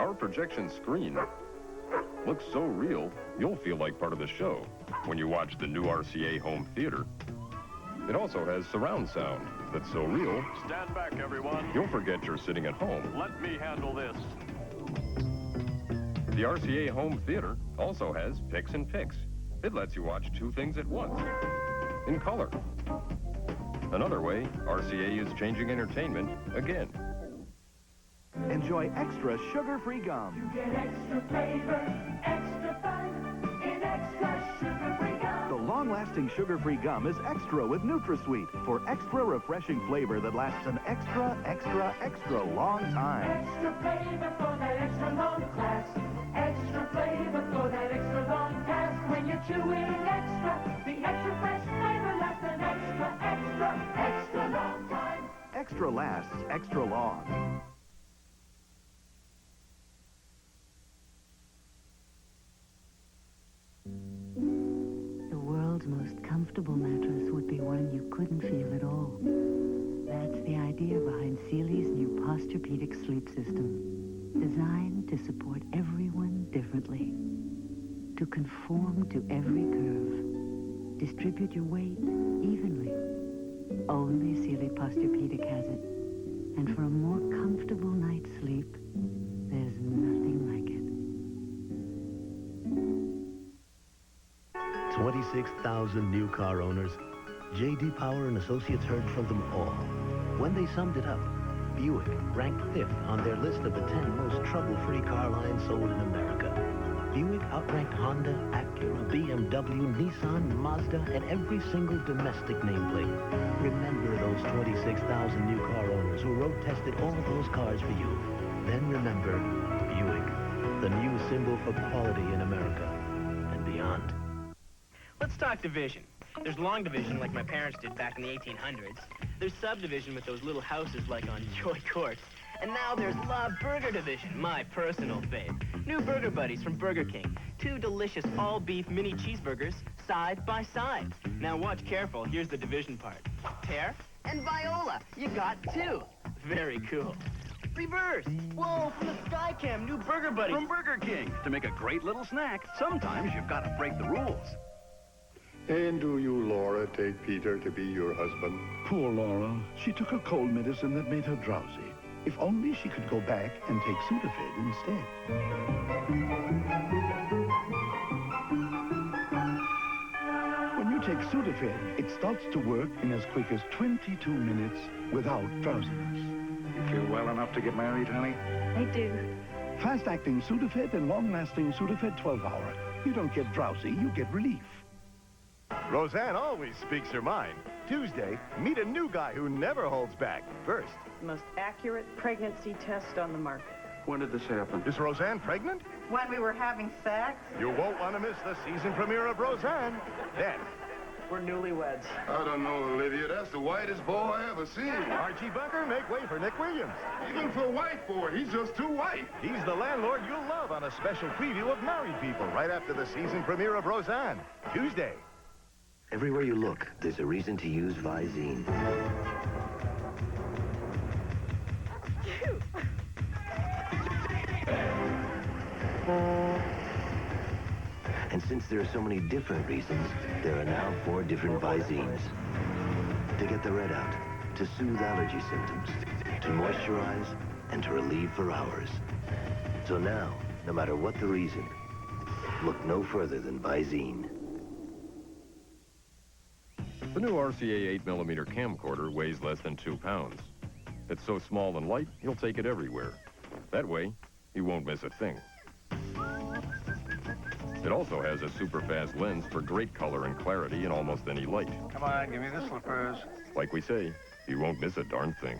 Our projection screen looks so real, you'll feel like part of the show when you watch the new RCA home theater. It also has surround sound that's so real, Stand back, everyone. you'll forget you're sitting at home. Let me handle this. The RCA home theater also has Pix and Pix. It lets you watch two things at once, in color. Another way, RCA is changing entertainment again. Enjoy extra sugar-free gum. You get extra flavor, extra fun in extra sugar-free gum. The long-lasting sugar-free gum is extra with NutraSweet for extra refreshing flavor that lasts an extra, extra, extra long time. Extra flavor for that extra long class. Extra flavor for that extra long task. When you're chewing extra, the extra fresh flavor lasts an extra, extra, extra long time. Extra lasts extra long. The world's most comfortable mattress would be one you couldn't feel at all. That's the idea behind Sealy's new Posturepedic sleep system, designed to support everyone differently, to conform to every curve, distribute your weight evenly. Only Sealy Posturepedic has it, and for a more comfortable night's sleep, there's nothing like it. 26,000 new car owners. J.D. Power and Associates heard from them all. When they summed it up, Buick ranked 5th on their list of the 10 most trouble-free car lines sold in America. Buick outranked Honda, Acura, BMW, Nissan, Mazda, and every single domestic nameplate. Remember those 26,000 new car owners who road-tested all those cars for you. Then remember Buick, the new symbol for quality in America and beyond. Let's talk division. There's long division like my parents did back in the 1800s. There's subdivision with those little houses like on Joy Court. And now there's La Burger Division, my personal fave. New burger buddies from Burger King. 2 delicious all-beef mini cheeseburgers side by side. Now watch careful, here's the division part. Pear and viola, you got 2. Very cool. Reverse! Whoa, from the Skycam, new burger buddies. From Burger King. To make a great little snack, sometimes you've got to break the rules. And do you, Laura, take Peter to be your husband? Poor Laura. She took a cold medicine that made her drowsy. If only she could go back and take Sudafed instead. When you take Sudafed, it starts to work in as quick as 22 minutes without drowsiness. You feel well enough to get married, honey? I do. Fast-acting Sudafed and long-lasting Sudafed 12-hour. You don't get drowsy, you get relief. Roseanne always speaks her mind. Tuesday, meet a new guy who never holds back. First, the most accurate pregnancy test on the market. When did this happen? is Roseanne pregnant? When we were having sex. You won't want to miss the season premiere of Roseanne. Then, We're newlyweds. I don't know, Olivia. That's the whitest boy I ever seen. Archie Bunker, make way for Nick Williams. Even for a white boy, he's just too white. He's the landlord you'll love on a special preview of Married People right after the season premiere of Roseanne. Tuesday. Everywhere you look, there's a reason to use Visine. And since there are so many different reasons, there are now 4 different Visines. To get the red out, to soothe allergy symptoms, to moisturize, and to relieve for hours. So now, no matter what the reason, look no further than Visine. The new RCA 8mm camcorder weighs less than 2 pounds. It's so small and light, you'll take it everywhere. That way, you won't miss a thing. It also has a super fast lens for great color and clarity in almost any light. Come on, give me the slippers. Like we say, you won't miss a darn thing.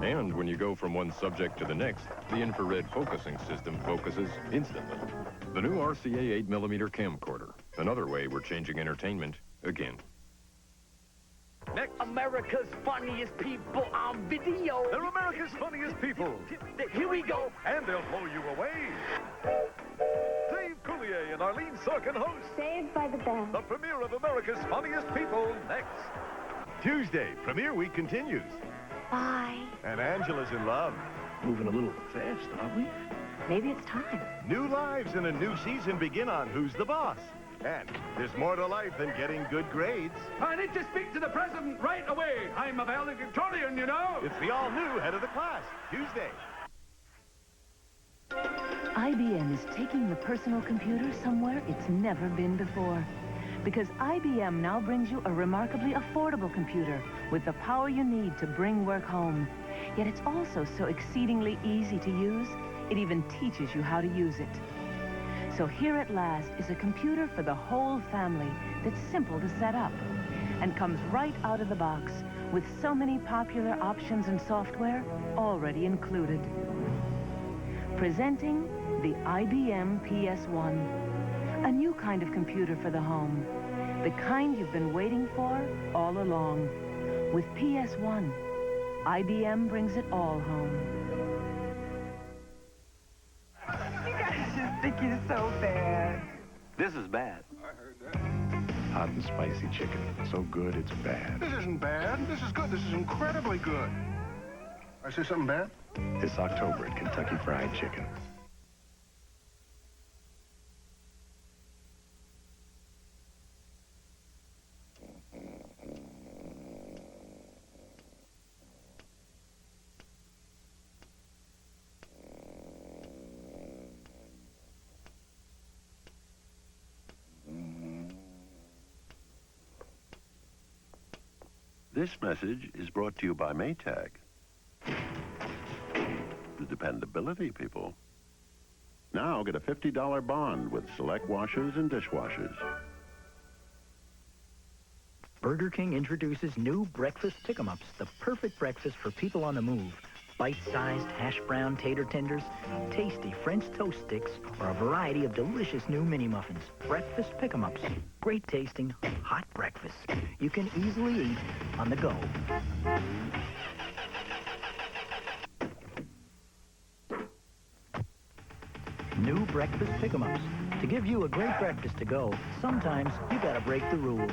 And when you go from one subject to the next, the infrared focusing system focuses instantly. The new RCA 8mm camcorder. Another way we're changing entertainment again. Next. America's funniest people on video. They're America's funniest people. Here we go. And they'll blow you away. Dave Coulier and Arlene Sorkin host Saved by the Bell. the premiere of America's Funniest People next. Tuesday, premiere week continues. Bye. And Angela's in love. Moving a little fast, aren't we? maybe it's time. New lives and a new season begin on Who's the Boss? And there's more to life than getting good grades. I need to speak to the president right away. I'm a valedictorian, you know. It's the all-new head of the class, Tuesday. IBM is taking the personal computer somewhere it's never been before. Because IBM now brings you a remarkably affordable computer with the power you need to bring work home. Yet it's also so exceedingly easy to use, it even teaches you how to use it. So here at last is a computer for the whole family that's simple to set up and comes right out of the box with so many popular options and software already included. Presenting the IBM PS1, a new kind of computer for the home, the kind you've been waiting for all along. With PS1, IBM brings it all home. You guys just think you're so bad. This is bad. I heard that. Hot and spicy chicken. So good, it's bad. This isn't bad. This is good. This is incredibly good. I say something bad? This October at Kentucky Fried Chicken. This message is brought to you by Maytag. The dependability, people. Now get a $50 bond with select washers and dishwashers. Burger King introduces new breakfast pick-em-ups, the perfect breakfast for people on the move. Bite-sized hash brown tater tenders, tasty French toast sticks, or a variety of delicious new mini muffins. Breakfast pick-em-ups. Great tasting, hot breakfast. You can easily eat on the go. New breakfast pick-em-ups. To give you a great breakfast to go, sometimes you gotta break the rules.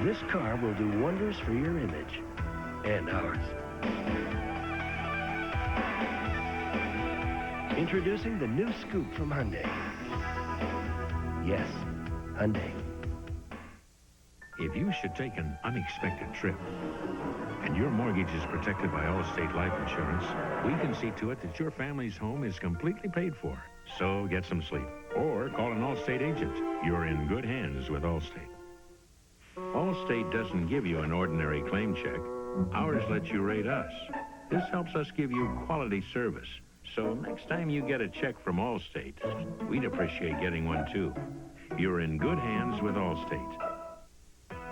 This car will do wonders for your image and ours. Introducing the new Scoop from Hyundai. Yes, Hyundai. If you should take an unexpected trip and your mortgage is protected by Allstate Life Insurance, we can see to it that your family's home is completely paid for. So get some sleep or call an Allstate agent. You're in good hands with Allstate. Allstate doesn't give you an ordinary claim check. Ours lets you rate us. This helps us give you quality service. So next time you get a check from Allstate, we'd appreciate getting one too. You're in good hands with Allstate.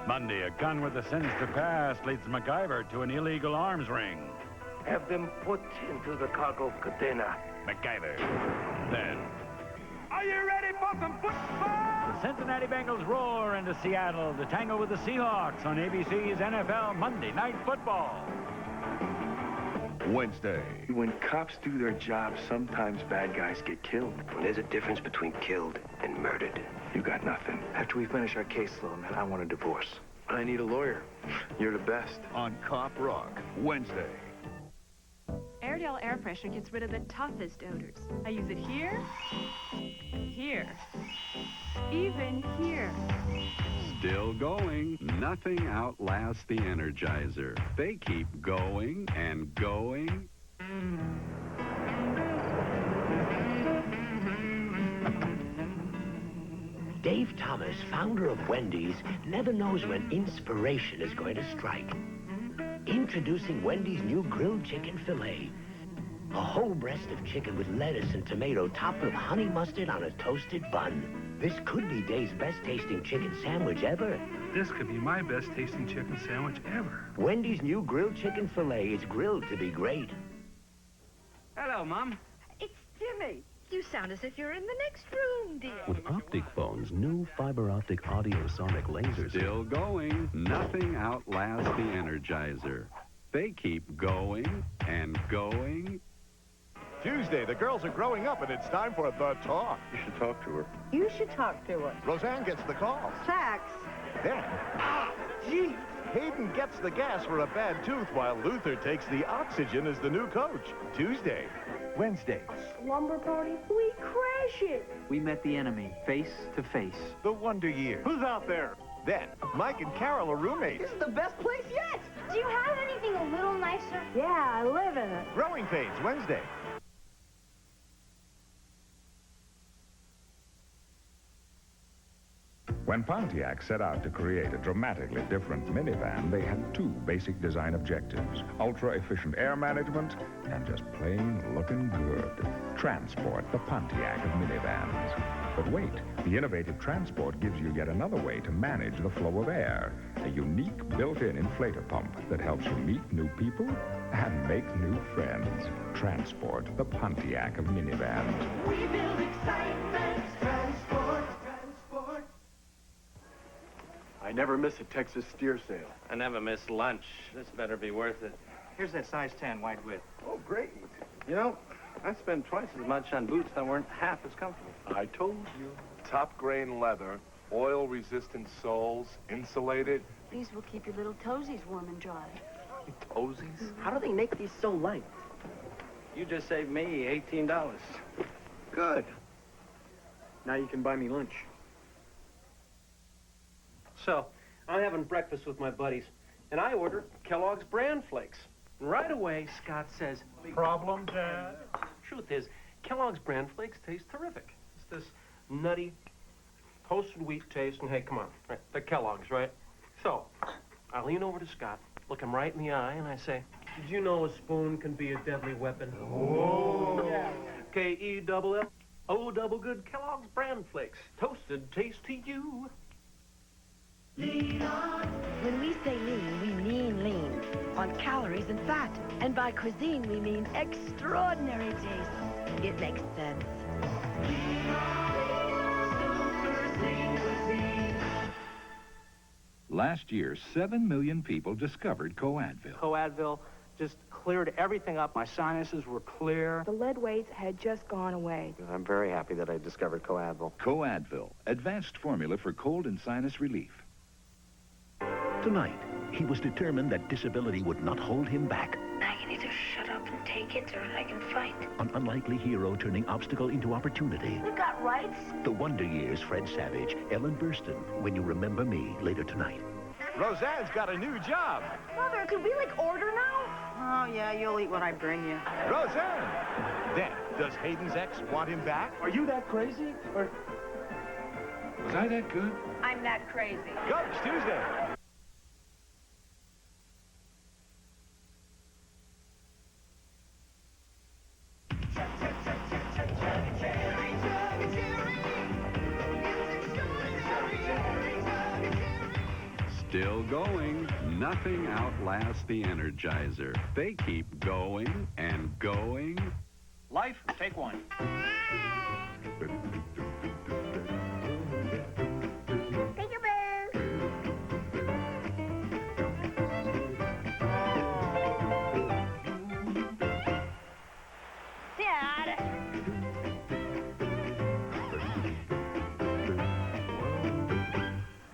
Monday, a gun with a sinister past leads MacGyver to an illegal arms ring. Have them put into the cargo container. MacGyver. Then, Are you ready for some football? the Cincinnati Bengals roar into Seattle to tangle with the Seahawks on ABC's NFL Monday Night Football. Wednesday. When cops do their job, sometimes bad guys get killed. Well, there's a difference between killed and murdered. You got nothing. After we finish our case, little man, I want a divorce. I need a lawyer. You're the best. On Cop Rock, Wednesday. Airedale air freshener gets rid of the toughest odors. I use it here, here, even here. Still going. Nothing outlasts the Energizer. They keep going and going. Dave Thomas, founder of Wendy's, never knows when inspiration is going to strike. Introducing Wendy's new grilled chicken filet. A whole breast of chicken with lettuce and tomato topped with honey mustard on a toasted bun. This could be Dave's best-tasting chicken sandwich ever. This could be my best-tasting chicken sandwich ever. Wendy's new grilled chicken filet is grilled to be great. Hello, Mom. It's Jimmy. You sound as if you're in the next room, dear. With Optic Phone's new fiber optic audio sonic lasers. Still going. Nothing outlasts the Energizer. They keep going and going. Tuesday, the girls are growing up and it's time for the talk. You should talk to her. You should talk to her. Roseanne gets the call. Sax. Then, Gee. Hayden gets the gas for a bad tooth while Luther takes the oxygen as the new coach. Tuesday. Wednesday. Slumber party? We crash it. We met the enemy, face to face. The Wonder Years. Who's out there? Then, Mike and Carol are roommates. This is the best place yet. Do you have anything a little nicer? Yeah, I live in it. Growing Pains, Wednesday. When Pontiac set out to create a dramatically different minivan, they had two basic design objectives: ultra-efficient air management and just plain looking good. Transport, the Pontiac of minivans. But wait, the innovative Transport gives you yet another way to manage the flow of air. A unique built-in inflator pump that helps you meet new people and make new friends. Transport, the Pontiac of minivans. We build excitement. Transport. I never miss a Texas steer sale. I never miss lunch. This better be worth it. Here's that size 10 wide width. Oh, great. You know, I spend twice as much on boots that weren't half as comfortable. I told you. Top grain leather, oil-resistant soles, insulated. These will keep your little toesies warm and dry. Toesies? How do they make these so light? You just saved me $18. Good. Now you can buy me lunch. So, I'm having breakfast with my buddies, and I order Kellogg's Bran Flakes. And right away, Scott says, "Problem, Dad?" Truth is, Kellogg's Bran Flakes taste terrific. It's this nutty, toasted wheat taste, and hey, come on, right? The Kellogg's, right? So, I lean over to Scott, look him right in the eye, and I say, "Did you know a spoon can be a deadly weapon?" Whoa! Yeah. K-E-double-L-O double good Kellogg's Bran Flakes. Toasted taste to you. Lean on. When we say lean, we mean lean. On calories and fat. And by cuisine, we mean extraordinary taste. It makes sense. Lean on. Super lean cuisine. Last year, 7 million people discovered Coadvil. Coadvil just cleared everything up. My sinuses were clear. The lead weights had just gone away. I'm very happy that I discovered Coadvil. Coadvil, advanced formula for cold and sinus relief. Tonight, he was determined that disability would not hold him back. Now you need to shut up and take it, or I can fight. An unlikely hero turning obstacle into opportunity. You got rights? The Wonder Years, Fred Savage, Ellen Burstyn, When You Remember Me, later tonight. Roseanne's got a new job. Mother, could we, order now? Oh, yeah, you'll eat what I bring you. Roseanne! Then, does Hayden's ex want him back? Are you that crazy? Or... Was I that good? I'm that crazy. Coach Tuesday. Still going. Nothing outlasts the Energizer. They keep going and going. Life, take one.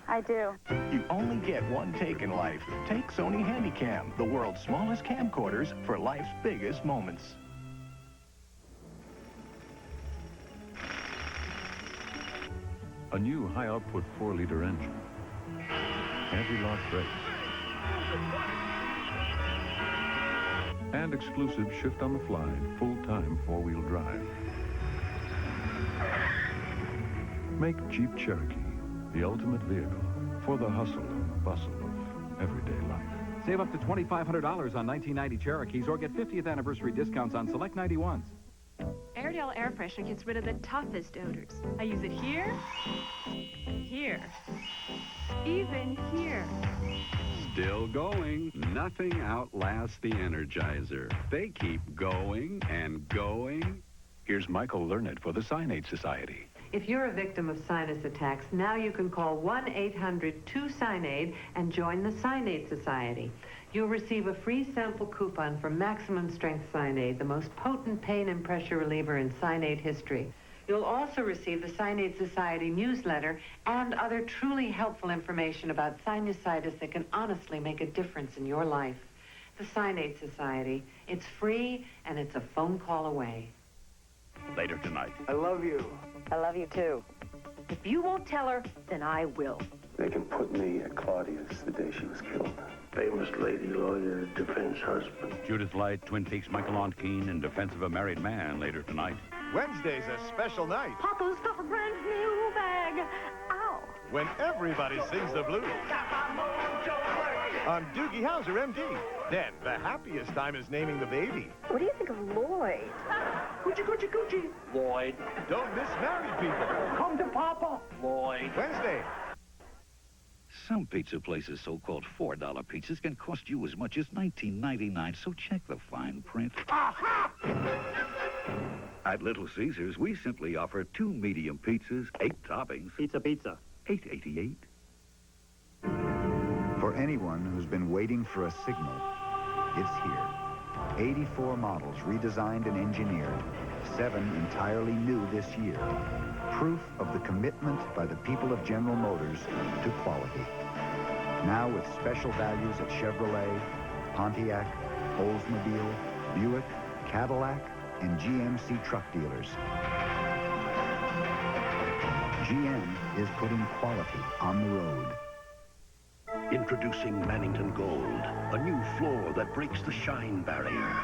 I do. You only get one take in life. Take Sony Handycam, the world's smallest camcorders for life's biggest moments. A new high-output 4-liter engine. Anti-lock brakes. And exclusive shift-on-the-fly, full-time 4-wheel drive. Make Jeep Cherokee the ultimate vehicle for the hustle and bustle of everyday life. Save up to $2,500 on 1990 Cherokees or get 50th anniversary discounts on select 91s. Airedale air freshener gets rid of the toughest odors. I use it here, here, even here. Still going. Nothing outlasts the Energizer. They keep going and going. Here's Michael Learned for the Cyanide Society. If you're a victim of sinus attacks, now you can call 1-800-2-CYNAIDE and join the Cyanide Society. You'll receive a free sample coupon for Maximum Strength Cyanide, the most potent pain and pressure reliever in cyanide history. You'll also receive the Cyanide Society newsletter and other truly helpful information about sinusitis that can honestly make a difference in your life. The Cyanide Society. It's free and it's a phone call away. Later tonight. I love you. I love you too. If you won't tell her, then I will. They can put me at Claudia's the day she was killed. Famous lady lawyer, defense husband. Judith Light, Twin Peaks, Michael Aunt Keen in Defense of a Married Man later tonight. Wednesday's a special night Papa's got a brand new bag. Ow. when everybody sings the blues. On Doogie Howser, MD. Then, the happiest time is naming the baby. What do you think of Lloyd? Coochie, coochie, coochie. Lloyd. Don't miss married people. Come to Papa. Lloyd. Wednesday. Some pizza places' so-called $4 pizzas can cost you as much as $19.99, so check the fine print. At Little Caesars, we simply offer 2 medium pizzas, 8 toppings. Pizza. $8.88. For anyone who's been waiting for a signal, it's here. 84 models redesigned and engineered, 7 entirely new this year. Proof of the commitment by the people of General Motors to quality. Now with special values at Chevrolet, Pontiac, Oldsmobile, Buick, Cadillac, and GMC truck dealers. GM is putting quality on the road. Introducing Mannington Gold, a new floor that breaks the shine barrier.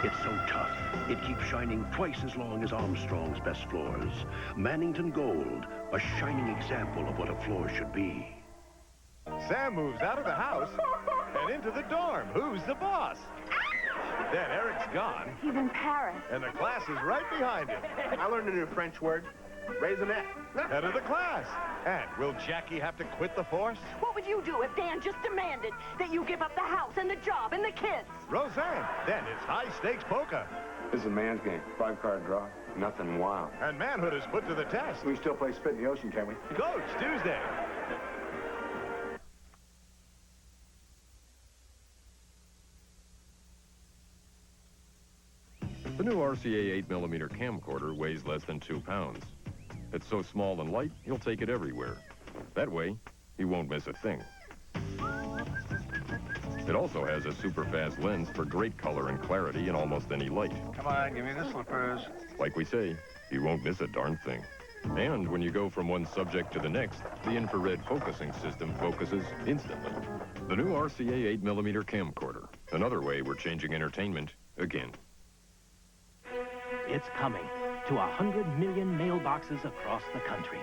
It's so tough, it keeps shining twice as long as Armstrong's best floors. Mannington Gold, a shining example of what a floor should be. Sam moves out of the house and into the dorm. Who's the boss? Then Eric's gone, He's in Paris. and the class is right behind him. I learned a new French word. Raisonette. Head of the class. And will Jackie have to quit the force? What would you do if Dan just demanded that you give up the house and the job and the kids? Roseanne. Then it's high-stakes poker. This is a man's game. 5-card draw. Nothing wild. And manhood is put to the test. We still play spit in the ocean, can we? Coach, Tuesday. The new RCA 8mm camcorder weighs less than 2 pounds. It's so small and light, you'll take it everywhere. That way, you won't miss a thing. It also has a super fast lens for great color and clarity in almost any light. Come on, give me the slippers. Like we say, you won't miss a darn thing. And when you go from one subject to the next, the infrared focusing system focuses instantly. The new RCA 8mm camcorder. Another way we're changing entertainment again. It's coming to 100 million mailboxes across the country.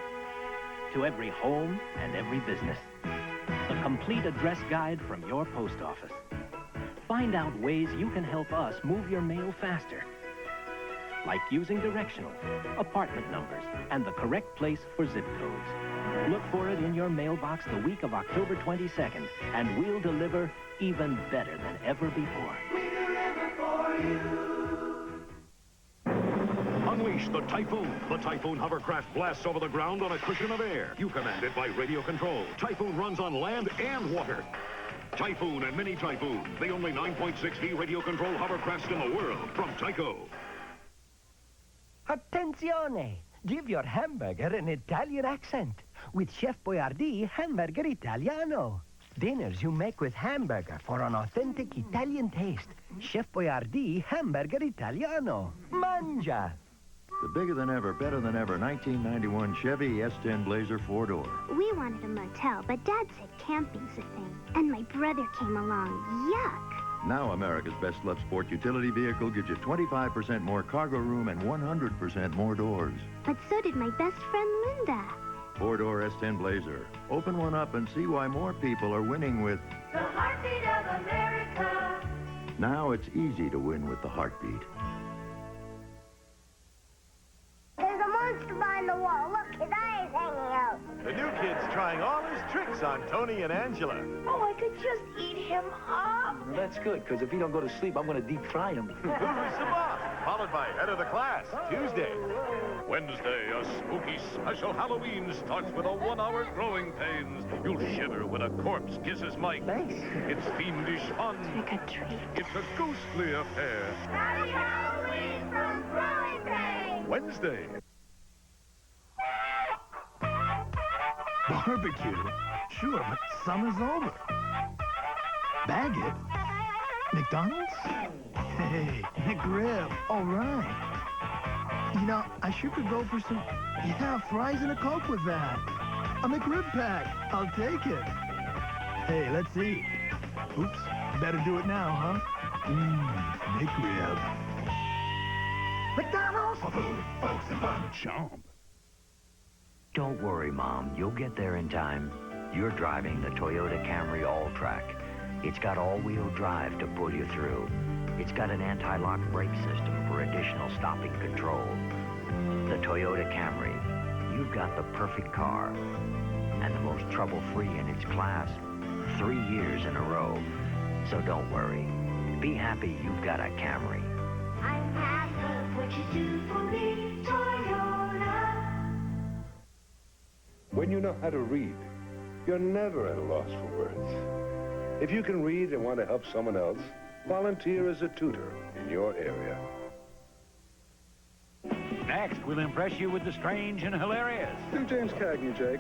To every home and every business. The complete address guide from your post office. Find out ways you can help us move your mail faster. Like using directional, apartment numbers, and the correct place for zip codes. Look for it in your mailbox the week of October 22nd, and we'll deliver even better than ever before. We deliver for you. Unleash the Typhoon. The Typhoon hovercraft blasts over the ground on a cushion of air. You command it by radio control. Typhoon runs on land and water. Typhoon and Mini Typhoon, the only 9.6D radio control hovercrafts in the world from Tyco. Attenzione! Give your hamburger an Italian accent with Chef Boyardee Hamburger Italiano. Dinners you make with hamburger for an authentic Italian taste. Chef Boyardee Hamburger Italiano. Mangia! The bigger than ever, better than ever 1991 Chevy S10 Blazer 4-door. We wanted a motel, but Dad said camping's a thing. And my brother came along. Yuck! Now America's best loved sport utility vehicle gives you 25% more cargo room and 100% more doors. But so did my best friend Linda. 4-door S10 Blazer. Open one up and see why more people are winning with... The heartbeat of America. Now it's easy to win with the heartbeat. There's a monster behind the wall. Look, his eye is hanging out. The new kid's trying all his tricks on Tony and Angela. Oh, I could just eat him up. That's good, because if he don't go to sleep, I'm going to deep fry him. Who's the boss? followed by Head of the Class, Tuesday. Wednesday, a spooky special Halloween starts with a 1-hour growing pains. You'll shiver when a corpse kisses Mike. Thanks. It's fiendish fun. Trick or treat. It's a ghostly affair. Happy Halloween from Growing Pains. Wednesday. Barbecue? Sure, but summer's over. Baggett? McDonald's? Hey, McRib. All right. You know, I sure could go for some, fries and a Coke with that. A McRib pack. I'll take it. Hey, let's eat. Oops, better do it now, huh? McRib. McDonald's? For food, folks, and fun. Chomp. Don't worry, Mom. You'll get there in time. You're driving the Toyota Camry All-Track. It's got all-wheel drive to pull you through. It's got an anti-lock brake system for additional stopping control. The Toyota Camry. You've got the perfect car. And the most trouble-free in its class. 3 years in a row. So don't worry. Be happy you've got a Camry. I'm happy what you do for me, Toyota. When you know how to read, you're never at a loss for words. If you can read and want to help someone else, volunteer as a tutor in your area. Next, we'll impress you with the strange and hilarious. Do James Cagney, Jake.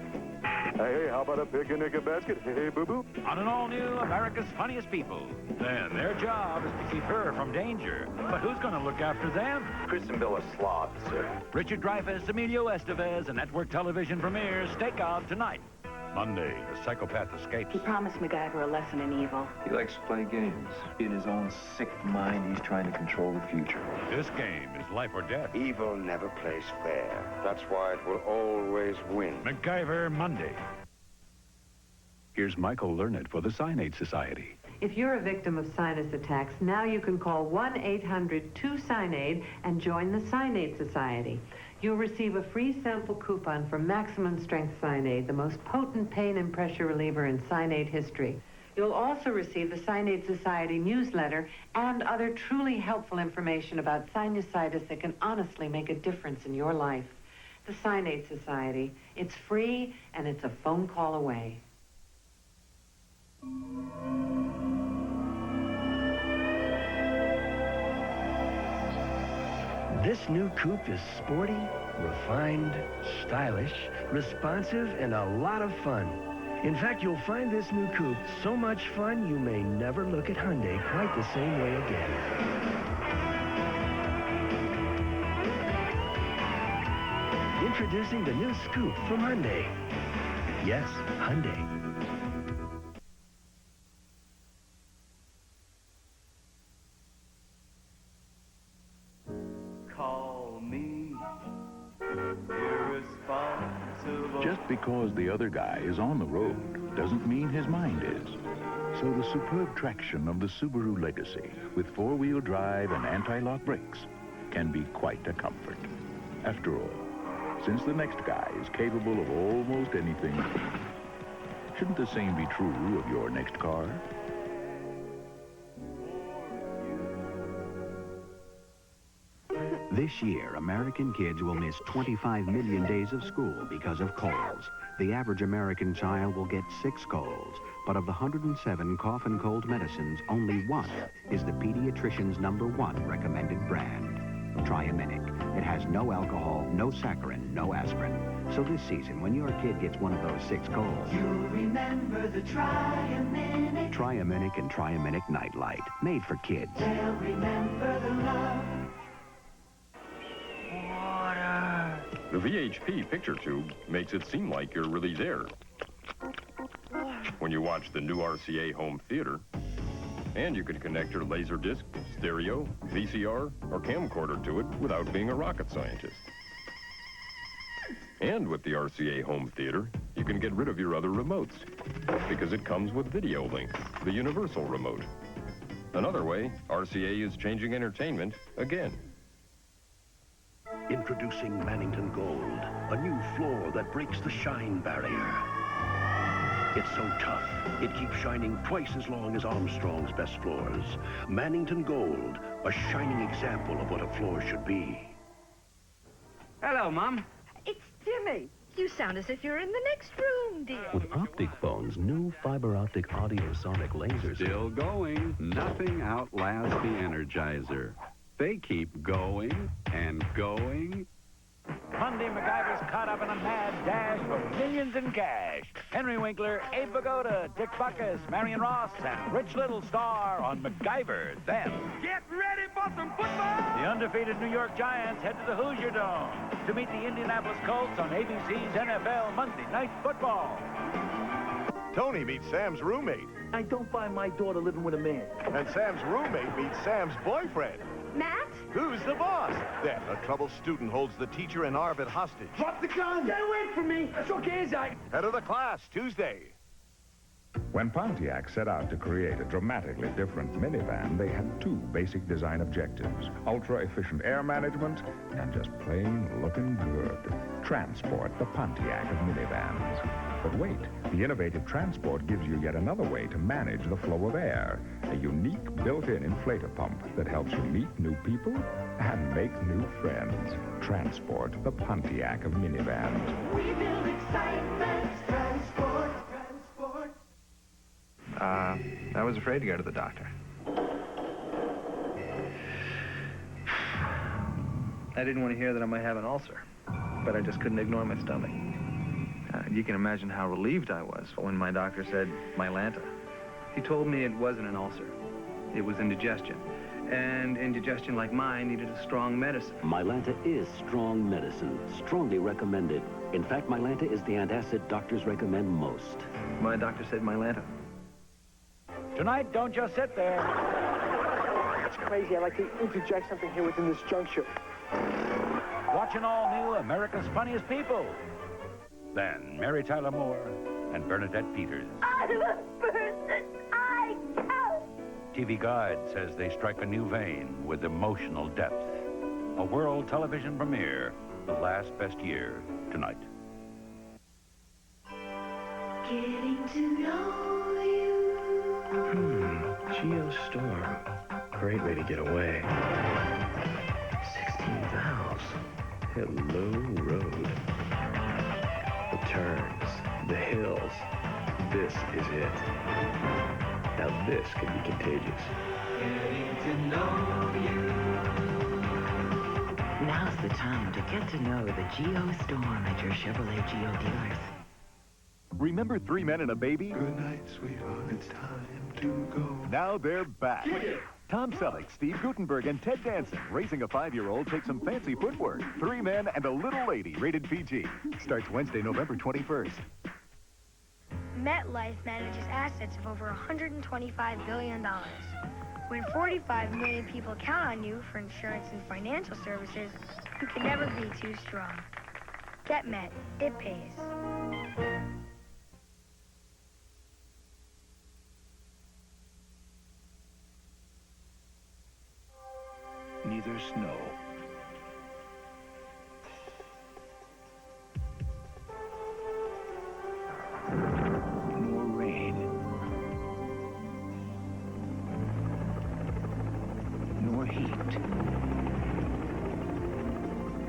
Hey, how about a picnic a basket? Hey, boo-boo. On an all-new America's Funniest People. Then their job is to keep her from danger. But who's going to look after them? Kristen Bill are slobs, sir. Richard Dreyfuss, Emilio Estevez, a network television premiere, Stakeout tonight. Monday, a psychopath escapes. He promised MacGyver a lesson in evil. He likes to play games. In his own sick mind, he's trying to control the future. This game is life or death. Evil never plays fair. That's why it will always win. MacGyver Monday. Here's Michael Learned for the Cyanide Society. If you're a victim of sinus attacks, now you can call 1-800-2-CYNAIDE and join the Cyanide Society. You'll receive a free sample coupon for Maximum Strength Cyanide, the most potent pain and pressure reliever in cyanide history. You'll also receive the Cyanide Society newsletter and other truly helpful information about sinusitis that can honestly make a difference in your life. The Cyanide Society. It's free and it's a phone call away. This new coupe is sporty, refined, stylish, responsive, and a lot of fun. In fact, you'll find this new coupe so much fun you may never look at Hyundai quite the same way again. Introducing the new Scoop from Hyundai. Yes, Hyundai. Call me irresponsible. Just because the other guy is on the road doesn't mean his mind is. So the superb traction of the Subaru Legacy with four-wheel drive and anti-lock brakes can be quite a comfort. After all, since the next guy is capable of almost anything, shouldn't the same be true of your next car? This year, American kids will miss 25 million days of school because of colds. The average American child will get 6 colds, but of the 107 cough and cold medicines, only one is the pediatrician's #1 recommended brand. Triaminic. It has no alcohol, no saccharin, no aspirin. So this season, when your kid gets one of those 6 colds, You'll remember the Triaminic. Triaminic and Triaminic Nightlight, made for kids. They'll remember the love. The VHP picture tube makes it seem like you're really there when you watch the new RCA home theater. And you can connect your Laserdisc, stereo, VCR, or camcorder to it without being a rocket scientist. And with the RCA home theater, you can get rid of your other remotes because it comes with Video Link, the universal remote. Another way, RCA is changing entertainment again. Introducing Mannington Gold, a new floor that breaks the shine barrier. It's so tough, it keeps shining twice as long as Armstrong's best floors. Mannington Gold, a shining example of what a floor should be. Hello, Mom. It's Timmy. You sound as if you're in the next room, dear. With Optic Phone's new fiber optic audiosonic lasers. Still going. Nothing outlasts the Energizer. They keep going and going. Monday, MacGyver's caught up in a mad dash for millions in cash. Henry Winkler, Abe Vigoda, Dick Buckus, Marion Ross, and Rich Little star on MacGyver. Then, Get ready for some football! the undefeated New York Giants head to the Hoosier Dome to meet the Indianapolis Colts on ABC's NFL Monday Night Football. Tony meets Sam's roommate. I don't find my daughter living with a man. And Sam's roommate meets Sam's boyfriend. Matt? Who's the boss? Then a troubled student holds the teacher and Arvid hostage. Drop the gun! Get away from me! That's okay, Zach. Head of the class, Tuesday. When Pontiac set out to create a dramatically different minivan, they had two basic design objectives: ultra-efficient air management and just plain looking good. Transport, the Pontiac of minivans. But wait, the innovative Transport gives you yet another way to manage the flow of air. A unique built-in inflator pump that helps you meet new people and make new friends. Transport, the Pontiac of minivans. We build excitement. Transport. I was afraid to go to the doctor. I didn't want to hear that I might have an ulcer, but I just couldn't ignore my stomach. You can imagine how relieved I was when my doctor said Mylanta. He told me it wasn't an ulcer. It was indigestion. And indigestion like mine needed a strong medicine. Mylanta is strong medicine, strongly recommended. In fact, Mylanta is the antacid doctors recommend most. My doctor said Mylanta. Tonight, don't just sit there. It's crazy. I'd like to interject something here within this juncture. Watch an all-new America's Funniest People. Then Mary Tyler Moore and Bernadette Peters. I'm a person. I count. TV Guide says they strike a new vein with emotional depth. A world television premiere, The Last Best Year, tonight. Getting to know you. Geostorm. Great way to get away. 16 valves. Hello, road. The turns, the hills. This is it. Now this could be contagious. Getting to know you. Now's the time to get to know the Geostorm at your Chevrolet Geo dealers. Remember Three Men and a Baby? Good night, sweetheart. It's time to go. Now they're back. Tom Selleck, Steve Guttenberg, and Ted Danson raising a 5-year-old take some fancy footwork. 3 Men and a Little Lady, rated PG. Starts Wednesday, November 21st. MetLife manages assets of over $125 billion. When 45 million people count on you for insurance and financial services, you can never be too strong. Get Met. It pays. Neither snow nor rain nor heat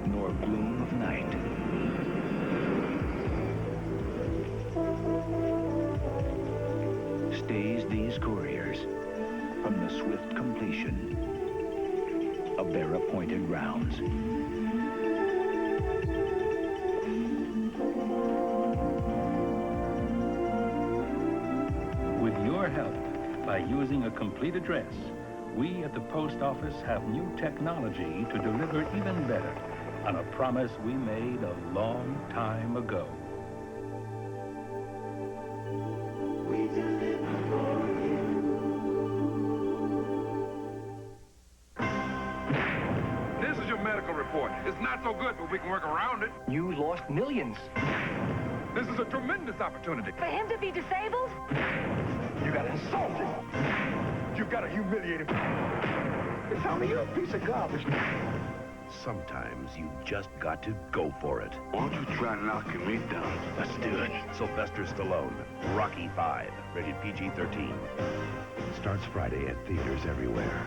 nor gloom of night stays these couriers from the swift completion of their appointed rounds. With your help, by using a complete address, we at the post office have new technology to deliver even better on a promise we made a long time ago. We deliver for you. This is your medical report. It's not so good, but we can work around it. You lost millions. This is a tremendous opportunity. For him to be disabled? You gotta insult him. You gotta humiliate him. Tell me you're a piece of garbage. Sometimes you just got to go for it. Why don't you try knocking me down? Let's do it. Sylvester Stallone, Rocky 5, rated PG-13. Starts Friday at theaters everywhere.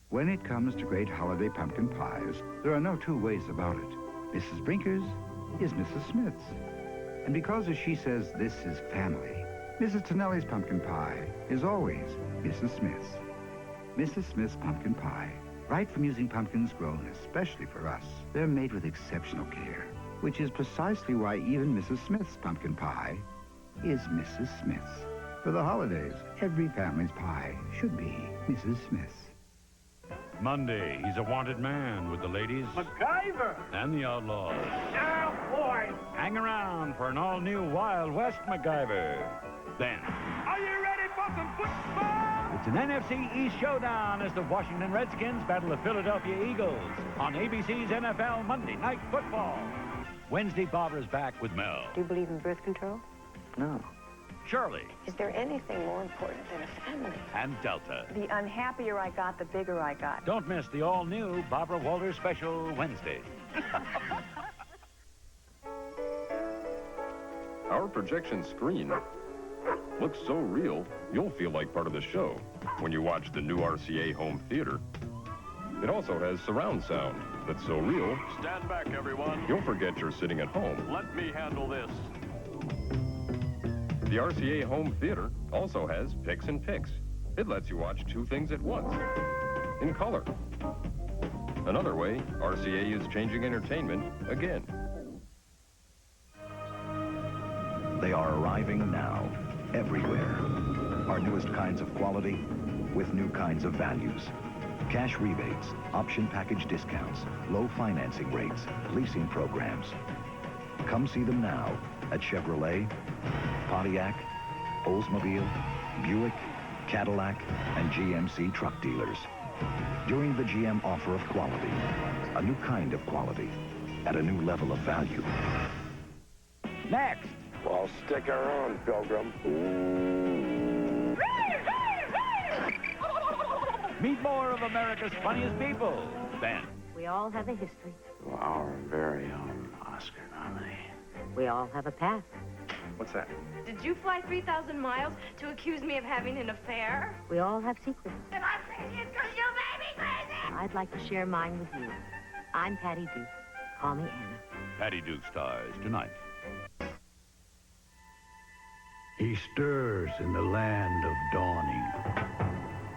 When it comes to great holiday pumpkin pies, there are no two ways about it. Mrs. Brinker's is Mrs. Smith's. And because, as she says, this is family, Mrs. Tonelli's pumpkin pie is always Mrs. Smith's. Mrs. Smith's pumpkin pie. Right from using pumpkins grown especially for us, they're made with exceptional care, which is precisely why even Mrs. Smith's pumpkin pie is Mrs. Smith's. For the holidays, every family's pie should be Mrs. Smith's. Monday, he's a wanted man with the ladies MacGyver! and the outlaws. Oh, boy! Hang around for an all-new Wild West MacGyver. Then, Are you ready for some football? it's an NFC East showdown as the Washington Redskins battle the Philadelphia Eagles on ABC's NFL Monday Night Football. Wednesday, Barbara's back with Mel. Do you believe in birth control? No. Shirley Is there anything more important than a family? and Delta. The unhappier I got, the bigger I got. Don't miss the all-new Barbara Walters special Wednesday. Our projection screen looks so real, you'll feel like part of the show when you watch the new RCA home theater. It also has surround sound that's so real, Stand back, everyone. you'll forget you're sitting at home. Let me handle this. The RCA home theater also has Picks and Picks. It lets you watch two things at once, in color. Another way, RCA is changing entertainment again. They are arriving now, everywhere. Our newest kinds of quality with new kinds of values. Cash rebates, option package discounts, low financing rates, leasing programs. Come see them now at Chevrolet, Pontiac, Oldsmobile, Buick, Cadillac, and GMC truck dealers. During the GM offer of quality, a new kind of quality, at a new level of value. Next. Well, stick around, Pilgrim. Meet more of America's funniest people. Then, We all have a history. Our very own Oscar nominee. We all have a past. What's that? Did you fly 3,000 miles to accuse me of having an affair? We all have secrets. If I'm crazy, it's because you made me crazy! I'd like to share mine with you. I'm Patty Duke. Call me Anna. Patty Duke stars tonight. He stirs in the land of dawning.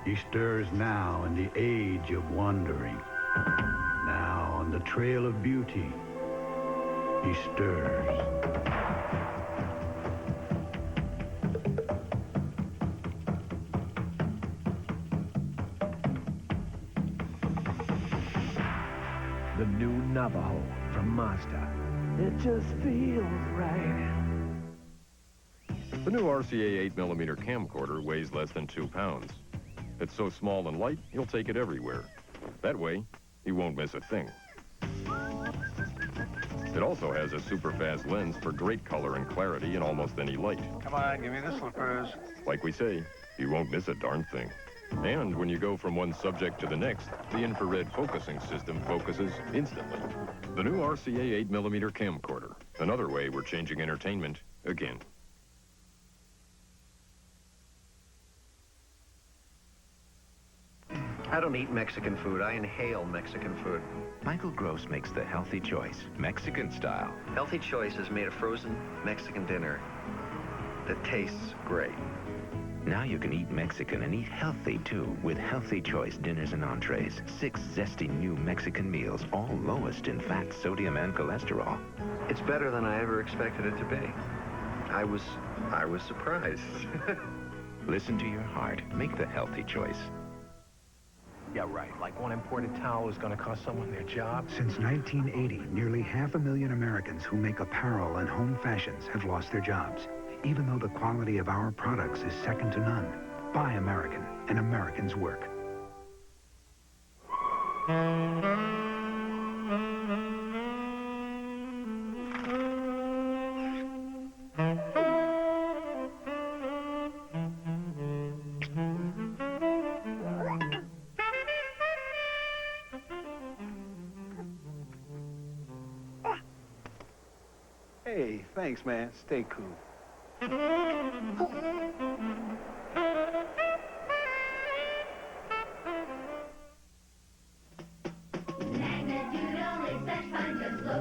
He stirs now in the age of wandering. Now on the trail of beauty, he stirs. The new Navajo from Mazda. It just feels right. The new RCA 8mm camcorder weighs less than 2 pounds. It's so small and light, you'll take it everywhere. That way, you won't miss a thing. It also has a super fast lens for great color and clarity in almost any light. Come on, give me the slippers. Like we say, you won't miss a darn thing. And when you go from one subject to the next, the infrared focusing system focuses instantly. The new RCA 8mm camcorder. Another way we're changing entertainment again. I don't eat Mexican food. I inhale Mexican food. Michael Gross makes the healthy choice, Mexican style. Healthy Choice has made a frozen Mexican dinner that tastes great. Now you can eat Mexican and eat healthy, too, with Healthy Choice dinners and entrees. 6 zesty new Mexican meals, all lowest in fat, sodium, and cholesterol. It's better than I ever expected it to be. I was surprised. Listen to your heart. Make the healthy choice. Yeah, right. Like one imported towel is going to cost someone their job. Since 1980, nearly 500,000 Americans who make apparel and home fashions have lost their jobs, even though the quality of our products is second to none. Buy American, and Americans work. Hey, thanks, man. Stay cool. Look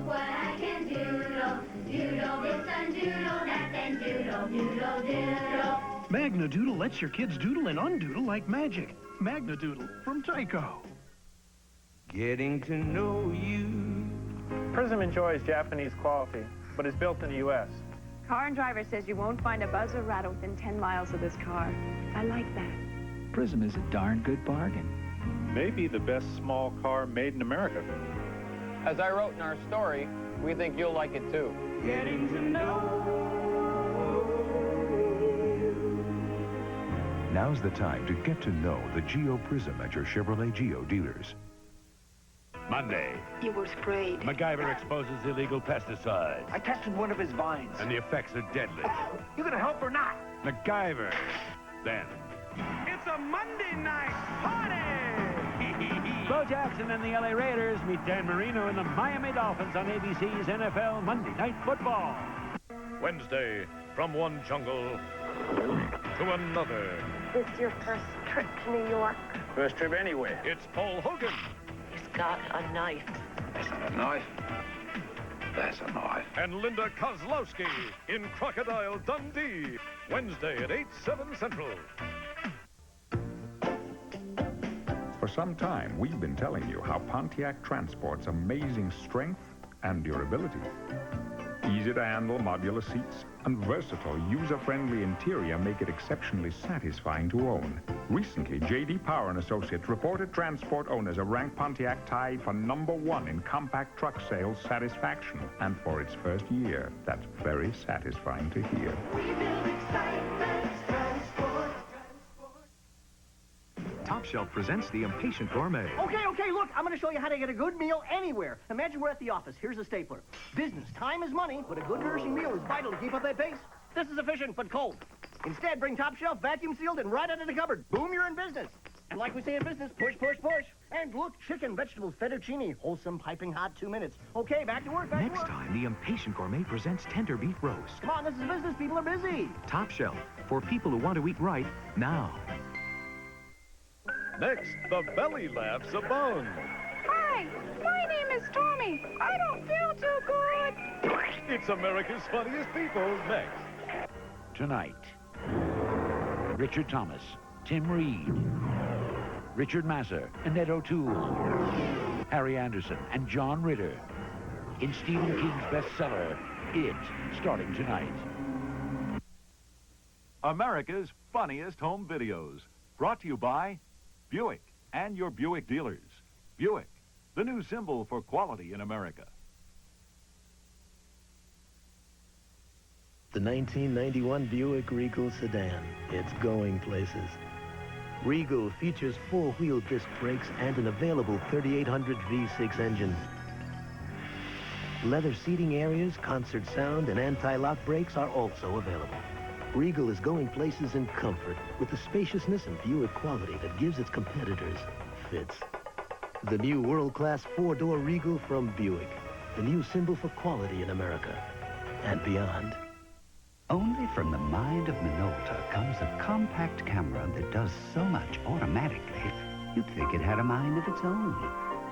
what I can doodle. Doodle this and doodle that, then doodle, doodle, doodle. Magna-Doodle lets your kids doodle and undoodle like magic. Magna-Doodle from Tyco. Getting to know you. Prism enjoys Japanese quality, but is built in the U.S. Car and Driver says you won't find a buzz or rattle within 10 miles of this car. I like that. Prism is a darn good bargain. Maybe the best small car made in America. As I wrote in our story, we think you'll like it too. Getting to know. Now's the time to get to know the Geo Prism at your Chevrolet Geo dealers. Monday, You were sprayed. MacGyver exposes illegal pesticides. I tested one of his vines. And the effects are deadly. You gonna help or not? MacGyver. Then, It's a Monday night party! Bo Jackson and the LA Raiders meet Dan Marino and the Miami Dolphins on ABC's NFL Monday Night Football. Wednesday, from one jungle to another. This your first trip to New York? First trip anywhere. It's Paul Hogan. He's got a knife. That's not a knife. That's a knife. And Linda Kozlowski in Crocodile Dundee. Wednesday at 8, 7 Central. For some time, we've been telling you how Pontiac transports amazing strength and durability. Easy-to-handle modular seats and versatile, user-friendly interior make it exceptionally satisfying to own. Recently, J.D. Power and Associates reported transport owners have ranked Pontiac tied for #1 in compact truck sales satisfaction. And for its first year, that's very satisfying to hear. We build excitement, transport. Top Shelf presents The Impatient Gourmet. Okay, look, I'm going to show you how to get a good meal anywhere. Imagine we're at the office. Here's a stapler. Business, time is money, but a good nourishing meal is vital to keep up that pace. This is efficient, but cold. Instead, bring Top Shelf, vacuum sealed, and right out of the cupboard. Boom, you're in business. And like we say in business, push, push, push. And look, chicken, vegetables, fettuccine, wholesome, piping hot, 2 minutes. Okay, back to work, back to Next work. time, The Impatient Gourmet presents tender beef roast. Come on, this is business. People are busy. Top Shelf, for people who want to eat right now. Next, the belly laughs abound. Hi, my name is Tommy. I don't feel too good. It's America's Funniest People next. Tonight, Richard Thomas, Tim Reed, Richard Masser, and Ed O'Toole, Harry Anderson, and John Ritter in Stephen King's bestseller, It, starting tonight. America's Funniest Home Videos, brought to you by Buick and your Buick dealers. Buick, the new symbol for quality in America. The 1991 Buick Regal sedan. It's going places. Regal features 4-wheel disc brakes and an available 3800 V6 engine. Leather seating areas, concert sound, and anti-lock brakes are also available. Regal is going places in comfort with the spaciousness and Buick quality that gives its competitors fits. The new world-class 4-door Regal from Buick, the new symbol for quality in America and beyond. Only from the mind of Minolta comes a compact camera that does so much automatically, you'd think it had a mind of its own.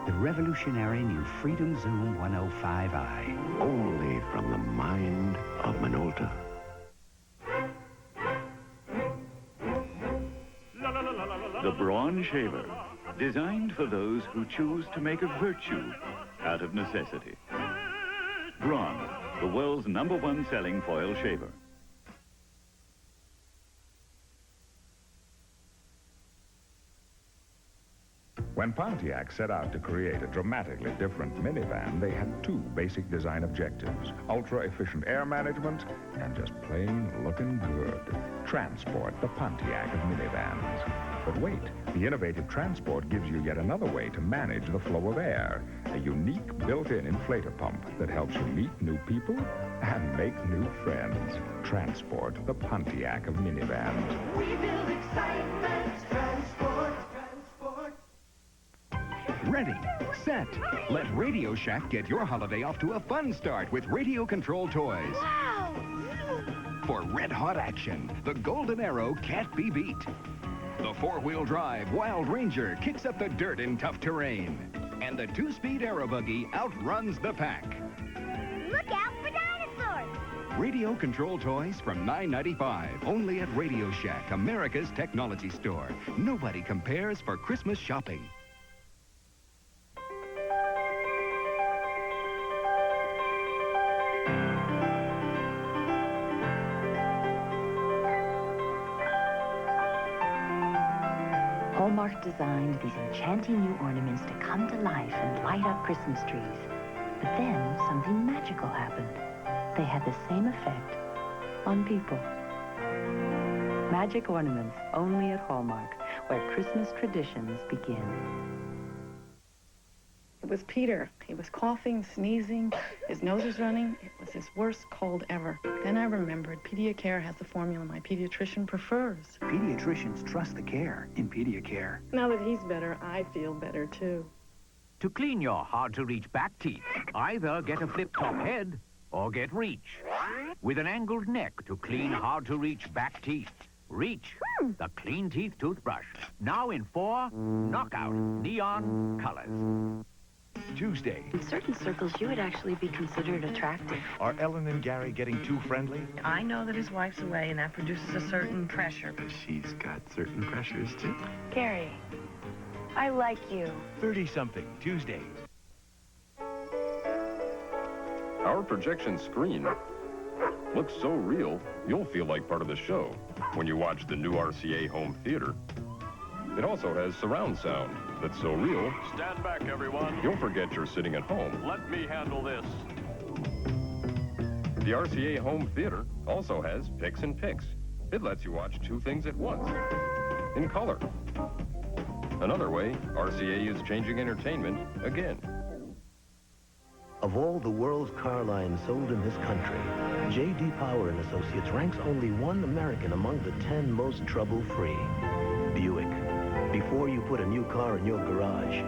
The revolutionary new Freedom Zoom 105i. Only from the mind of Minolta. The Brawn Shaver, designed for those who choose to make a virtue out of necessity. Brawn, the world's #1 selling foil shaver. When Pontiac set out to create a dramatically different minivan, they had 2 basic design objectives: ultra-efficient air management and just plain looking good. Transport, the Pontiac of minivans. But wait, the innovative Transport gives you yet another way to manage the flow of air. A unique built-in inflator pump that helps you meet new people and make new friends. Transport, the Pontiac of minivans. We build excitement, transport. Ready, set. Let Radio Shack get your holiday off to a fun start with radio control toys. Wow! For red-hot action, the Golden Arrow can't be beat. The four-wheel drive Wild Ranger kicks up the dirt in tough terrain. And the two-speed Aero Buggy outruns the pack. Look out for dinosaurs! Radio control toys from $9.95. Only at Radio Shack, America's technology store. Nobody compares for Christmas shopping. Hallmark designed these enchanting new ornaments to come to life and light up Christmas trees. But then something magical happened. They had the same effect on people. Magic ornaments only at Hallmark, where Christmas traditions begin. It was Peter. He was coughing, sneezing, his nose was running. It was his worst cold ever. Then I remembered PediaCare has the formula my pediatrician prefers. Pediatricians trust the care in PediaCare. Now that he's better, I feel better too. To clean your hard-to-reach back teeth, either get a flip-top head or get Reach. With an angled neck to clean hard-to-reach back teeth. Reach, the clean teeth toothbrush. Now in 4 knockout neon colors. Tuesday. In certain circles, you would actually be considered attractive. Are Ellen and Gary getting too friendly? I know that his wife's away, and that produces a certain pressure. She's got certain pressures, too. Gary, I like you. 30-something, Tuesday. Our projection screen looks so real, you'll feel like part of the show when you watch the new RCA home theater. It also has surround sound that's so real, Stand back, everyone. you'll forget you're sitting at home. Let me handle this. The RCA home theater also has Pix and Pix. It lets you watch 2 things at once, in color. Another way, RCA is changing entertainment again. Of all the world's car lines sold in this country, J.D. Power & Associates ranks only one American among the 10 most trouble-free. Buick. Before you put a new car in your garage,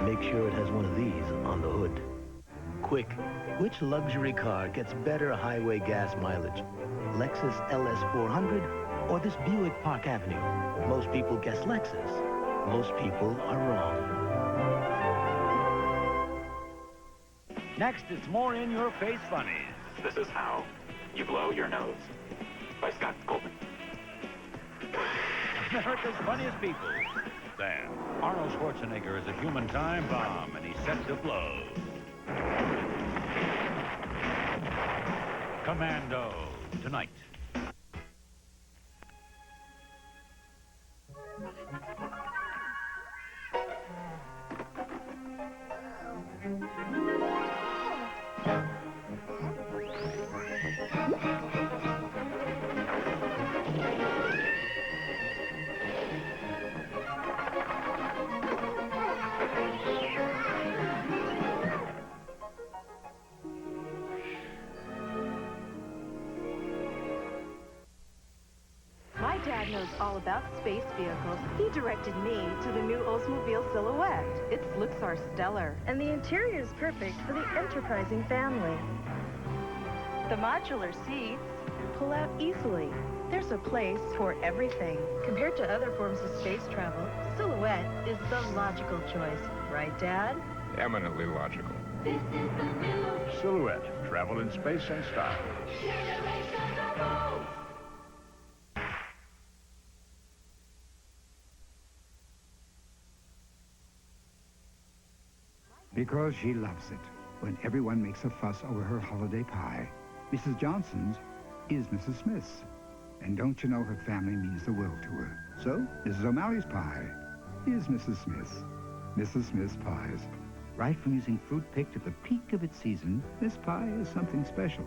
make sure it has one of these on the hood. Quick, which luxury car gets better highway gas mileage? Lexus LS400 or this Buick Park Avenue? Most people guess Lexus. Most people are wrong. Next, it's more in-your-face funnies. This is how you blow your nose. By Scott Goldman. America's funniest people. Then, Arnold Schwarzenegger is a human time bomb, and he's set to blow. Commando, tonight. My dad knows all about space vehicles. He directed me to the new Oldsmobile Silhouette. Its looks are stellar. And the interior is perfect for the enterprising family. The modular seats pull out easily. There's a place for everything. Compared to other forms of space travel, Silhouette is the logical choice. Right, Dad? Eminently logical. This is the new Silhouette. Travel in space and style. generation of roads. Because she loves it when everyone makes a fuss over her holiday pie. Mrs. Johnson's is Mrs. Smith's. And don't you know her family means the world to her. So, Mrs. O'Malley's pie is Mrs. Smith's. Mrs. Smith's pies. Right from using fruit picked at the peak of its season, this pie is something special.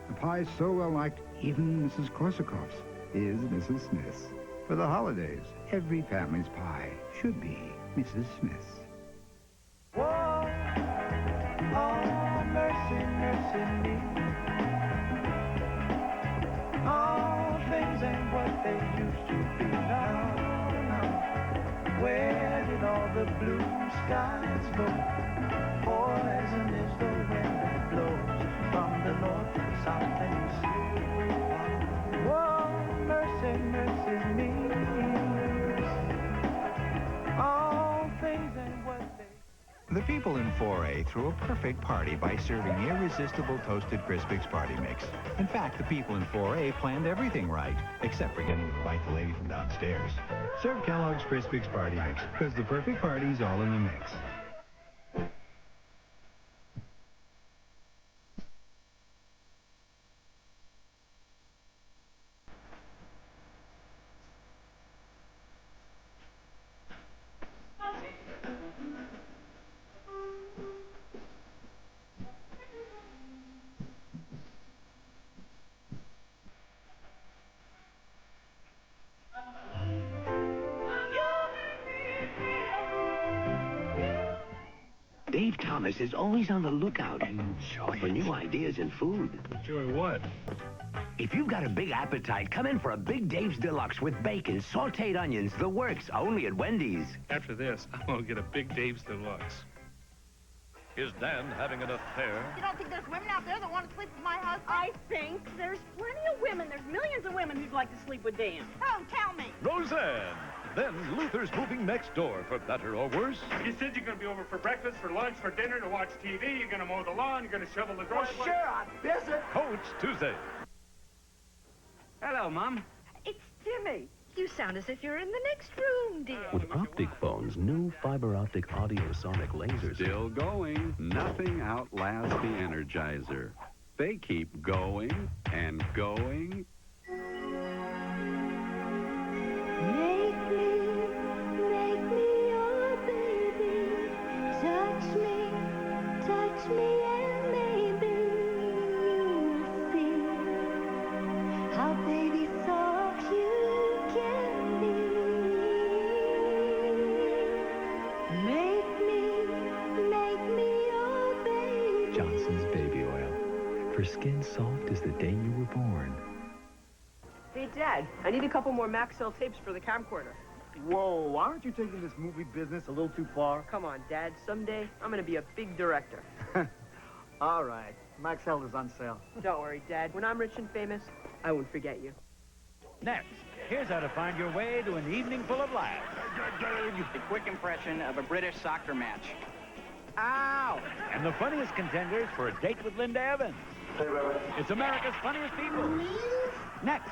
A pie so well liked, even Mrs. Korsakoff's is Mrs. Smith's. For the holidays, every family's pie should be Mrs. Smith's. Oh, mercy, mercy me. All things ain't what they used to be now. Where did all the blues dance floor. Poison is the wind that blows from the north, south, and east. Whoa, mercy, mercy's me. All things ain't what they... The people in 4A threw a perfect party by serving irresistible toasted Crispix party mix. In fact, the people in 4A planned everything right, except for getting to invite the lady from downstairs. Serve Kellogg's Crispix party mix, because the perfect party's all in the mix. Dave Thomas is always on the lookout for new ideas in food. Enjoy what? If you've got a big appetite, come in for a Big Dave's Deluxe with bacon, sauteed onions, the works, only at Wendy's. After this, I'm going to get a Big Dave's Deluxe. Is Dan having an affair? You don't think there's women out there that want to sleep with my husband? I think there's plenty of women. There's millions of women who'd like to sleep with Dan. Oh, tell me. Roseanne! Then Luther's moving next door, for better or worse. You said you're going to be over for breakfast, for lunch, for dinner, to watch TV. You're going to mow the lawn. You're going to shovel the driveway. Well, sure, I'm busy. Coach Tuesday. Hello, Mom. It's Timmy. You sound as if you're in the next room, dear. With Optic Phone's new fiber optic audio sonic lasers. Still going. Nothing outlasts the Energizer. They keep going and going. Make me your baby. Touch me, and maybe you'll see how baby soft you can be. Make me your baby. Johnson's Baby Oil. For skin soft as the day you were born. Hey, Dad, I need a couple more Maxell tapes for the camcorder. Whoa, why aren't you taking this movie business a little too far? Come on, Dad. Someday, I'm going to be a big director. All right, Maxell is on sale. Don't worry, Dad. When I'm rich and famous, I won't forget you. Next, here's how to find your way to an evening full of laughs. A quick impression of a British soccer match. Ow! And the funniest contenders for a date with Linda Evans. It's America's Funniest People. Next.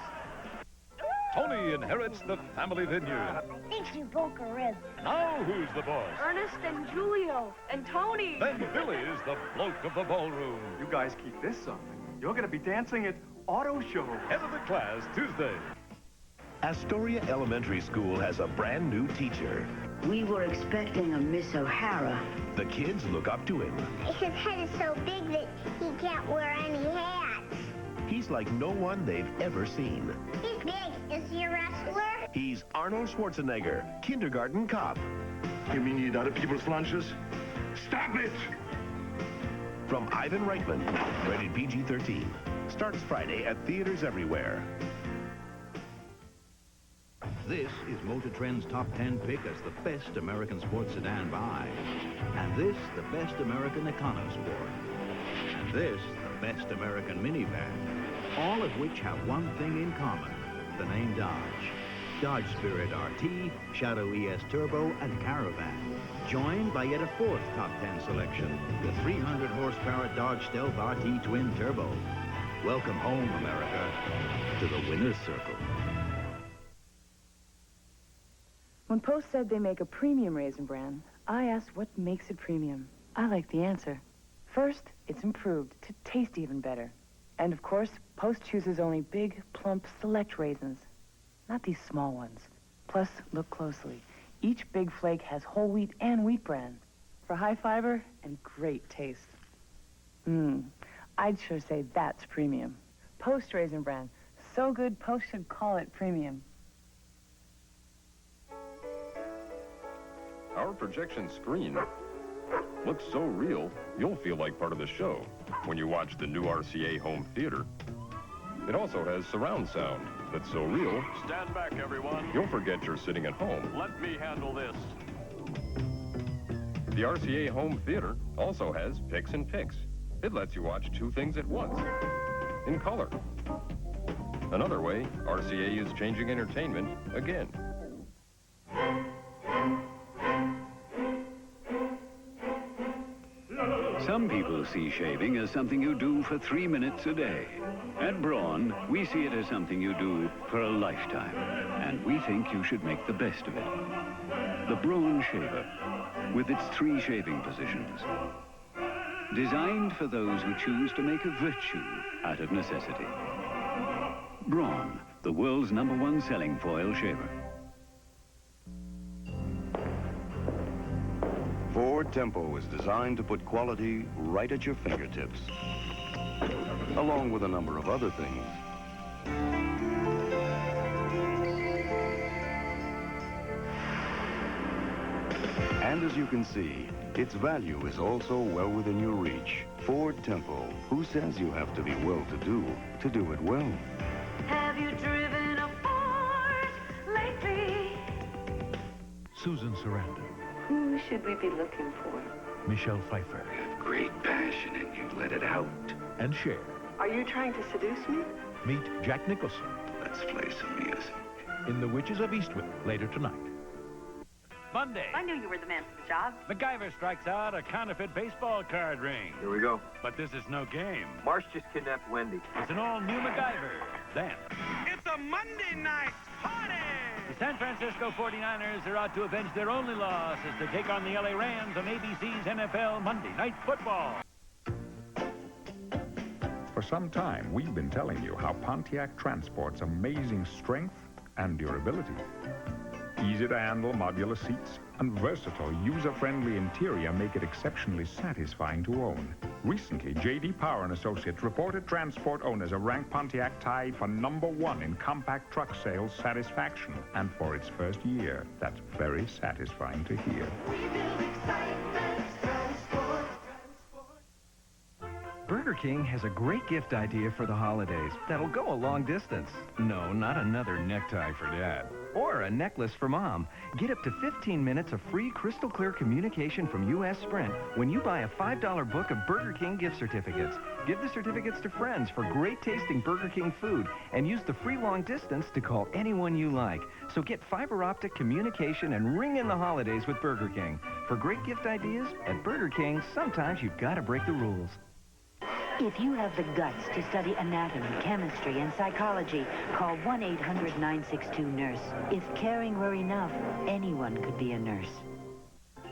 Tony inherits the family vineyard. Thanks, you broke a rib. Now who's the boss? Ernest and Julio and Tony. Then Billy's the bloke of the ballroom. You guys keep this up. You're going to be dancing at auto show. Head of the class, Tuesday. Astoria Elementary School has a brand new teacher. We were expecting a Miss O'Hara. The kids look up to him. His head is so big that he can't wear any hats. He's like no one they've ever seen. He's big. Is he a wrestler? He's Arnold Schwarzenegger, kindergarten cop. You mean you eat other people's lunches? Stop it! From Ivan Reitman, rated PG-13. Starts Friday at theaters everywhere. This is Motor Trend's Top 10 pick as the best American sports sedan buy. And this, the best American EconoSport. And this, the best American minivan. All of which have one thing in common, the name Dodge. Dodge Spirit RT, Shadow ES Turbo, and Caravan. Joined by yet a fourth top 10 selection, the 300 horsepower Dodge Stealth RT Twin Turbo. Welcome home, America, to the winner's circle. When Post said they make a premium Raisin Bran, I asked what makes it premium. I like the answer. First, it's improved to taste even better. And of course, Post chooses only big, plump, select raisins. Not these small ones. Plus, look closely. Each big flake has whole wheat and wheat bran for high fiber and great taste. I'd sure say that's premium. Post Raisin Bran. So good, Post should call it premium. Our projection screen looks so real, you'll feel like part of the show when you watch the new RCA home theater. It also has surround sound that's so real, Stand back, everyone. you'll forget you're sitting at home. Let me handle this. The RCA Home Theater also has Picks and Picks. It lets you watch two things at once, in color. Another way, RCA is changing entertainment again. Some people see shaving as something you do for 3 minutes a day. At Braun, we see it as something you do for a lifetime. And we think you should make the best of it. The Braun Shaver, with its 3 shaving positions. Designed for those who choose to make a virtue out of necessity. Braun, the world's #1 selling foil shaver. Ford Tempo is designed to put quality right at your fingertips, along with a number of other things. And as you can see, its value is also well within your reach. Ford Tempo. Who says you have to be well-to-do to do it well? Have you driven a Ford lately? Susan Sarandon, Who should we be looking for? Michelle Pfeiffer, Great passion and you let it out. and Cher. Are you trying to seduce me? Meet Jack Nicholson Let's play some music. in The Witches of Eastwick later tonight. Monday, I knew you were the man for the job. MacGyver strikes out a counterfeit baseball card ring. Here we go. But this is no game. Marsh just kidnapped Wendy. It's an all-new MacGyver. Then, It's a Monday night party! the San Francisco 49ers are out to avenge their only loss as they take on the LA Rams on ABC's NFL Monday Night Football. For some time, we've been telling you how Pontiac transports amazing strength and durability. Easy-to-handle modular seats and versatile, user-friendly interior make it exceptionally satisfying to own. Recently, J.D. Power and Associates reported transport owners have ranked Pontiac tied for #1 in compact truck sales satisfaction, and for its first year. That's very satisfying to hear. Burger King has a great gift idea for the holidays that'll go a long distance. No, not another necktie for Dad. Or a necklace for Mom. Get up to 15 minutes of free crystal clear communication from U.S. Sprint when you buy a $5 book of Burger King gift certificates. Give the certificates to friends for great tasting Burger King food and use the free long distance to call anyone you like. So get fiber optic communication and ring in the holidays with Burger King. For great gift ideas, at Burger King, sometimes you've got to break the rules. If you have the guts to study anatomy, chemistry, and psychology, call 1-800-962-NURSE. If caring were enough, anyone could be a nurse.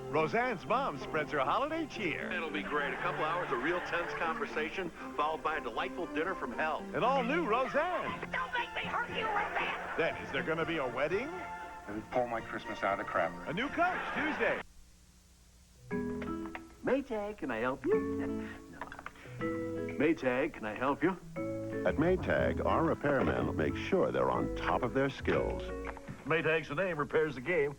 Roseanne's mom spreads her holiday cheer. It'll be great. A couple hours of real tense conversation, followed by a delightful dinner from hell. An all-new Roseanne. Don't make me hurt you with that! Then, is there going to be a wedding? Let me pull my Christmas out of the crapper. A new coach, Tuesday. Maytag, can I help you? Maytag, can I help you? At Maytag, our repairmen make sure they're on top of their skills. Maytag's the name, repairs the game.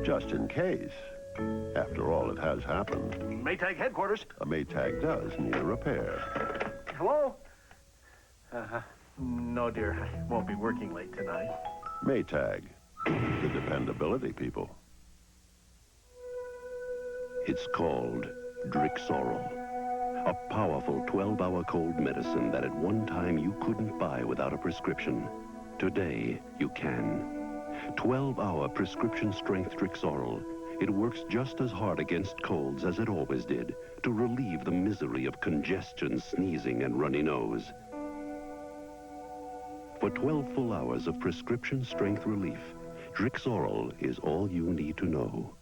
Just in case. After all, it has happened. Maytag headquarters. A Maytag does need a repair. Hello? No, dear. I won't be working late tonight. Maytag, the dependability people. It's called Drixoral, a powerful 12-hour cold medicine that at one time you couldn't buy without a prescription. Today, you can. 12-hour prescription-strength Drixoral. It works just as hard against colds as it always did, to relieve the misery of congestion, sneezing, and runny nose. For 12 full hours of prescription-strength relief, Drixoral is all you need to know.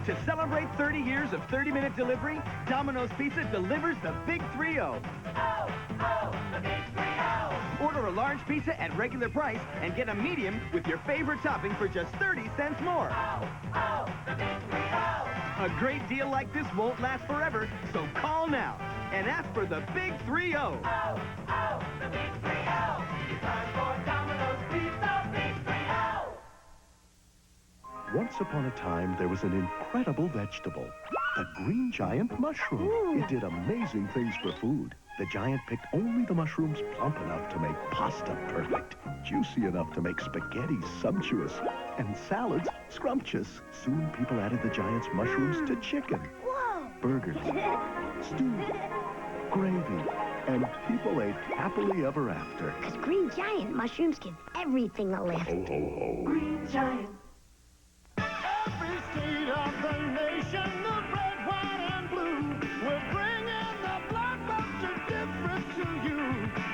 To celebrate 30 years of 30-minute delivery, Domino's Pizza delivers the Big 3-0. Order a large pizza at regular price and get a medium with your favorite topping for just 30 cents more. A great deal like this won't last forever, so call now and ask for the Big 3-0. The Big 3-0. It's time for Domino's Pizza Big 3-0. Once upon a time, there was an incredible vegetable, the green giant mushroom. It did amazing things for food. The Giant picked only the mushrooms plump enough to make pasta perfect, juicy enough to make spaghetti sumptuous, and salads scrumptious. Soon people added the Giant's mushrooms to chicken, burgers, stew, gravy, and people ate happily ever after. Because Green Giant mushrooms give everything a lift. Ho, ho, ho. Green Giant. Every state of the nation, the red, white, and blue. We're bringing the blockbuster difference to you.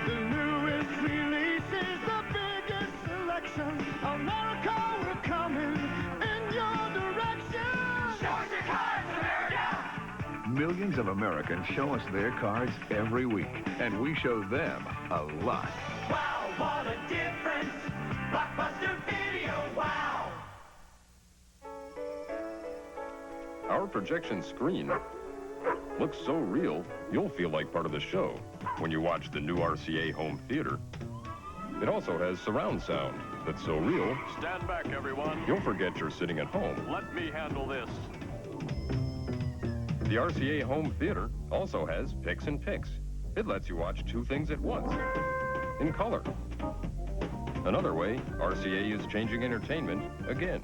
The newest releases, the biggest selection. America, we're coming in your direction. Show us your cards, America! Millions of Americans show us their cards every week, and we show them a lot. Wow, what a difference! Blockbuster Video, wow! Our projection screen looks so real, you'll feel like part of the show when you watch the new RCA home theater. It also has surround sound that's so real, Stand back, everyone. you'll forget you're sitting at home. Let me handle this. The RCA home theater also has Picks and Picks. It lets you watch two things at once, in color. Another way, RCA is changing entertainment again.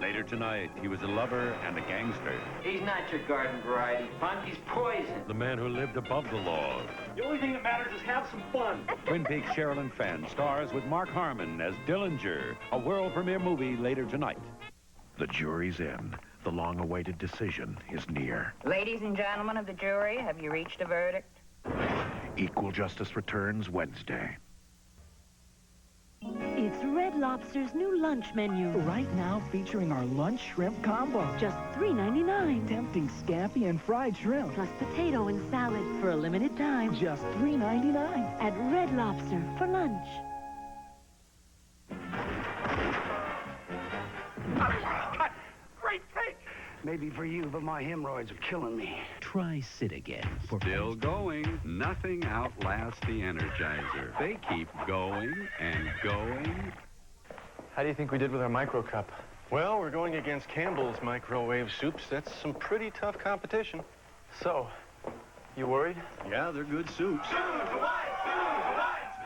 Later tonight, he was a lover and a gangster. He's not your garden variety punk. He's poison. The man who lived above the law. The only thing that matters is have some fun. Twin Peaks Sherilyn Fenn stars with Mark Harmon as Dillinger, a world premiere movie later tonight. The jury's in. The long-awaited decision is near. Ladies and gentlemen of the jury, have you reached a verdict? Equal Justice returns Wednesday. It's Red Lobster's new lunch menu. Right now featuring our lunch shrimp combo. Just $3.99. Tempting scampi and fried shrimp. Plus potato and salad for a limited time. Just $3.99. At Red Lobster for lunch. Great cake! Maybe for you, but my hemorrhoids are killing me. Try Sit Again. Still going. Nothing outlasts the Energizer. They keep going and going. How do you think we did with our micro cup? Well, we're going against Campbell's microwave soups. That's some pretty tough competition. So, you worried? Yeah, they're good soups.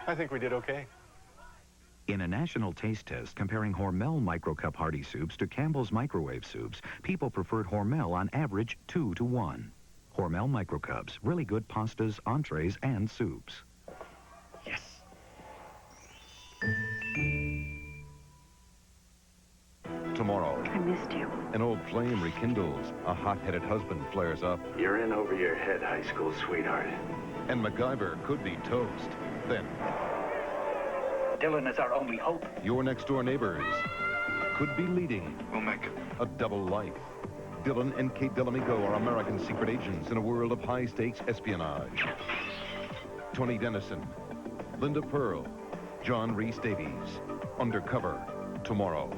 I think we did okay. In a national taste test comparing Hormel Micro-Cup Hearty Soups to Campbell's Microwave Soups, people preferred Hormel on average 2 to 1. Hormel Micro-Cups, really good pastas, entrees, and soups. Yes. Tomorrow, I missed you. an old flame rekindles, a hot-headed husband flares up, You're in over your head, high school sweetheart. and MacGyver could be toast. Then, Dylan is our only hope. your next-door neighbors could be leading We'll make it. a double life. Dylan and Kate Delamigo are American secret agents in a world of high-stakes espionage. Tony Dennison, Linda Pearl, John Rhys Davies. Undercover tomorrow.